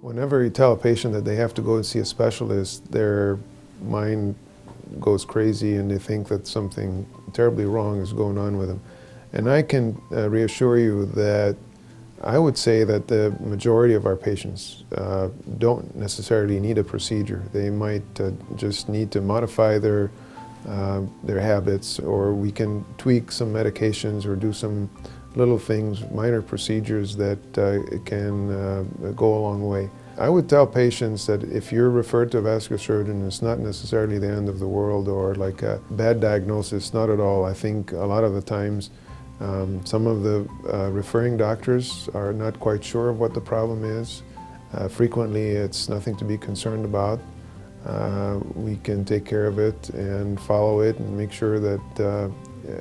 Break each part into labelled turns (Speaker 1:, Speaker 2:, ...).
Speaker 1: Whenever you tell a patient that they have to go and see a specialist, their mind goes crazy and they think that something terribly wrong is going on with them. And I can reassure you that I would say that the majority of our patients don't necessarily need a procedure. They might just need to modify their habits, or we can tweak some medications or do some little things, minor procedures that can go a long way. I would tell patients that if you're referred to a vascular surgeon, it's not necessarily the end of the world or like a bad diagnosis, not at all. I think a lot of the times some of the referring doctors are not quite sure of what the problem is. Frequently it's nothing to be concerned about. We can take care of it and follow it and make sure that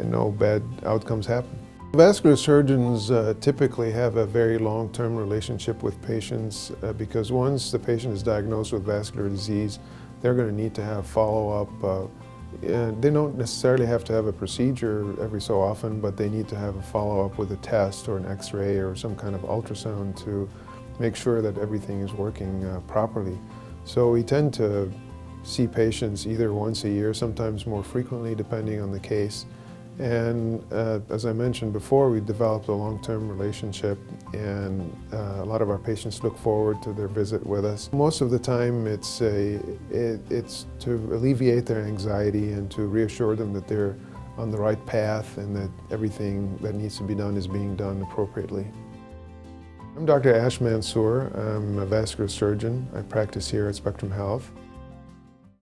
Speaker 1: no bad outcomes happen. Vascular surgeons typically have a very long-term relationship with patients because once the patient is diagnosed with vascular disease, they're going to need to have follow-up. They don't necessarily have to have a procedure every so often, but they need to have a follow-up with a test or an X-ray or some kind of ultrasound to make sure that everything is working properly. So we tend to see patients either once a year, sometimes more frequently depending on the case. And as I mentioned before, we developed a long-term relationship, and a lot of our patients look forward to their visit with us. Most of the time it's to alleviate their anxiety and to reassure them that they're on the right path and that everything that needs to be done is being done appropriately. I'm Dr. Ashraf Mansour. I'm a vascular surgeon. I practice here at Spectrum Health.